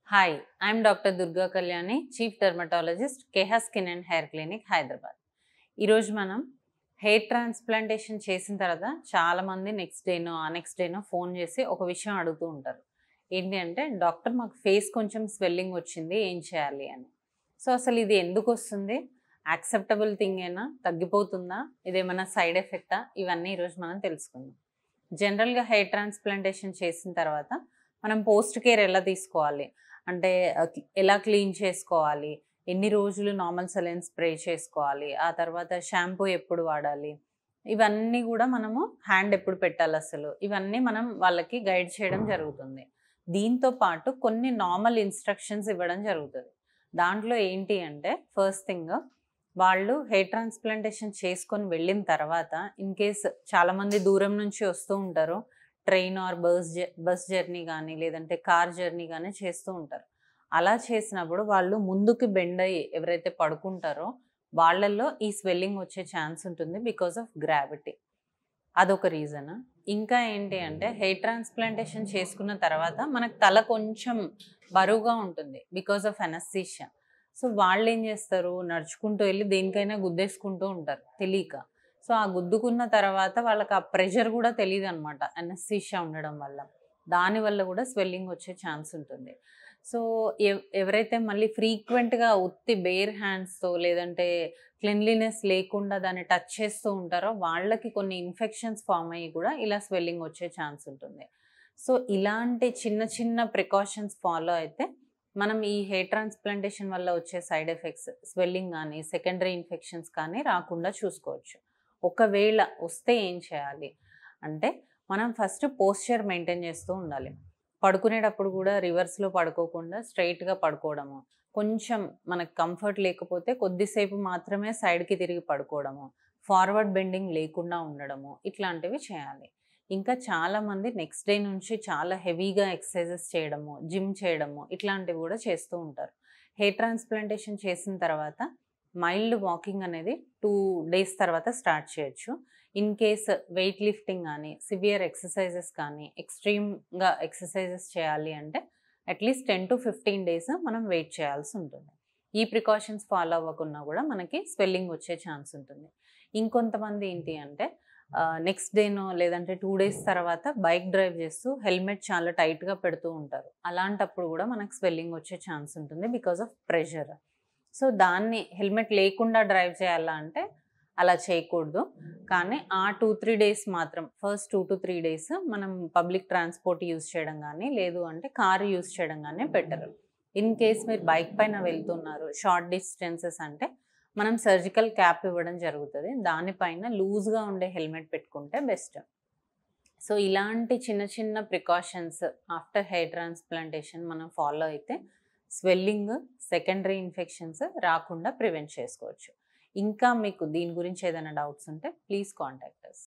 Hi, I'm Dr. Durga Kalyani, Chief Dermatologist, KH Skin and Hair Clinic, Hyderabad. ఈరోజు మనం hair transplantation చేసిన తర్వాత చాలామంది నెక్స్ట్ డేనో ఫోన్ చేసి ఒక విషయం అడుగుతూ ఉంటారు. ఏంటి అంటే, డాక్టర్ మాకు ఫేస్ కొంచెం స్వెల్లింగ్ వచ్చింది, ఏం చేయాలి అని. సో అసలు ఇది ఎందుకు వస్తుంది, యాక్సెప్టబుల్ థింగ్ ఏనా, తగ్గిపోతుందా, ఇదేమైనా సైడ్ ఎఫెక్టా, ఇవన్నీ ఈరోజు మనం తెలుసుకుందాం. జనరల్గా హెయిర్ ట్రాన్స్ప్లాంటేషన్ చేసిన తర్వాత మనం పోస్ట్ కేర్ ఎలా తీసుకోవాలి అంటే ఎలా క్లీన్ చేసుకోవాలి, ఎన్ని రోజులు నార్మల్ సెలైన్ స్ప్రే చేసుకోవాలి, ఆ తర్వాత షాంపూ ఎప్పుడు వాడాలి, ఇవన్నీ కూడా మనము హ్యాండ్ ఎప్పుడు పెట్టాలి, అసలు ఇవన్నీ మనం వాళ్ళకి గైడ్ చేయడం జరుగుతుంది. దీంతో పాటు కొన్ని నార్మల్ ఇన్స్ట్రక్షన్స్ ఇవ్వడం జరుగుతుంది. దాంట్లో ఏంటి అంటే, ఫస్ట్ థింగ్, వాళ్ళు హెయిర్ ట్రాన్స్ప్లాంటేషన్ చేసుకొని వెళ్ళిన తర్వాత ఇన్ కేస్ చాలామంది దూరం నుంచి వస్తూ ఉంటారు, ట్రైన్ ఆర్ బస్ జర్నీ కానీ లేదంటే కార్ జర్నీ కానీ చేస్తూ ఉంటారు. అలా చేసినప్పుడు వాళ్ళు ముందుకు బెండ్ అయ్యి ఎవరైతే పడుకుంటారో వాళ్ళల్లో ఈ స్వెల్లింగ్ వచ్చే ఛాన్స్ ఉంటుంది బికాస్ ఆఫ్ గ్రావిటీ. అదొక రీజన్. ఇంకా ఏంటి అంటే, హెయిర్ ట్రాన్స్ప్లాంటేషన్ చేసుకున్న తర్వాత మనకు తల కొంచెం బరువుగా ఉంటుంది బికాస్ ఆఫ్ అనస్థీషియా. సో వాళ్ళు ఏం చేస్తారు, నడుచుకుంటూ వెళ్ళి దేనికైనా గుద్దేసుకుంటూ ఉంటారు తెలియక. సో ఆ గుద్దుకున్న తర్వాత వాళ్ళకి ఆ ప్రెషర్ కూడా తెలియదు అనమాట, అనస్థీషియా ఉండడం వల్ల. దానివల్ల కూడా స్వెల్లింగ్ వచ్చే ఛాన్స్ ఉంటుంది. సో ఎవరైతే మళ్ళీ ఫ్రీక్వెంట్గా ఉత్తి బేర్ హ్యాండ్స్తో లేదంటే క్లెన్లీనెస్ లేకుండా దాన్ని టచ్ చేస్తూ ఉంటారో వాళ్ళకి కొన్ని ఇన్ఫెక్షన్స్ ఫామ్ అయ్యి కూడా ఇలా స్వెల్లింగ్ వచ్చే ఛాన్స్ ఉంటుంది. సో ఇలాంటి చిన్న చిన్న ప్రికాషన్స్ ఫాలో అయితే మనం ఈ హెయిర్ ట్రాన్స్ప్లాంటేషన్ వల్ల వచ్చే సైడ్ ఎఫెక్ట్స్, స్వెల్లింగ్ కానీ సెకండరీ ఇన్ఫెక్షన్స్ కానీ రాకుండా చూసుకోవచ్చు. ఒకవేళ వస్తే ఏం చేయాలి అంటే, మనం ఫస్ట్ పోస్చర్ మెయింటైన్ చేస్తూ ఉండాలి. పడుకునేటప్పుడు కూడా రివర్స్లో పడుకోకుండా స్ట్రైట్గా పడుకోవడము, కొంచెం మనకు కంఫర్ట్ లేకపోతే కొద్దిసేపు మాత్రమే సైడ్కి తిరిగి పడుకోవడము, ఫార్వర్డ్ బెండింగ్ లేకుండా ఉండడము, ఇట్లాంటివి చేయాలి. ఇంకా చాలామంది నెక్స్ట్ డే నుంచి చాలా హెవీగా ఎక్సర్సైజెస్ చేయడము, జిమ్ చేయడము, ఇట్లాంటివి కూడా చేస్తూ ఉంటారు. హెయిర్ ట్రాన్స్ప్లాంటేషన్ చేసిన తర్వాత మైల్డ్ వాకింగ్ అనేది 2 days తర్వాత స్టార్ట్ చేయొచ్చు. ఇన్ కేస్ వెయిట్ లిఫ్టింగ్ కానీ సివియర్ ఎక్సర్సైజెస్ కానీ ఎక్స్ట్రీమ్గా ఎక్సర్సైజెస్ చేయాలి అంటే అట్లీస్ట్ 10 to 15 days మనం వెయిట్ చేయాల్సి ఉంటుంది. ఈ ప్రికాషన్స్ ఫాలో అవ్వకున్నా కూడా మనకి స్వెల్లింగ్ వచ్చే ఛాన్స్ ఉంటుంది. ఇంకొంతమంది ఏంటి అంటే, నెక్స్ట్ డేనో లేదంటే 2 days తర్వాత బైక్ డ్రైవ్ చేస్తూ హెల్మెట్ చాలా టైట్గా పెడుతూ ఉంటారు. అలాంటప్పుడు కూడా మనకు స్వెల్లింగ్ వచ్చే ఛాన్స్ ఉంటుంది బికాస్ ఆఫ్ ప్రెషర్. సో దాన్ని హెల్మెట్ లేకుండా డ్రైవ్ చేయాలా అంటే అలా చేయకూడదు. కానీ ఆ 2-3 days మాత్రం, ఫస్ట్ 2 to 3 days మనం పబ్లిక్ ట్రాన్స్పోర్ట్ యూజ్ చేయడం కానీ లేదు అంటే కారు యూజ్ చేయడం కానీ బెటర్. ఇన్ కేస్ మీరు బైక్ పైన వెళ్తున్నారు షార్ట్ డిస్టెన్సెస్ అంటే మనం సర్జికల్ క్యాప్ ఇవ్వడం జరుగుతుంది. దానిపైన లూజ్గా ఉండే హెల్మెట్ పెట్టుకుంటే బెస్ట్. సో ఇలాంటి చిన్న చిన్న ప్రికాషన్స్ ఆఫ్టర్ హెయిర్ ట్రాన్స్ప్లాంటేషన్ మనం ఫాలో అయితే స్వెల్లింగ్, సెకండరీ ఇన్ఫెక్షన్స్ రాకుండా ప్రివెంట్ చేసుకోవచ్చు. ఇంకా మీకు దీని గురించి ఏదైనా డౌట్స్ ఉంటే ప్లీజ్ కాంటాక్ట్ us.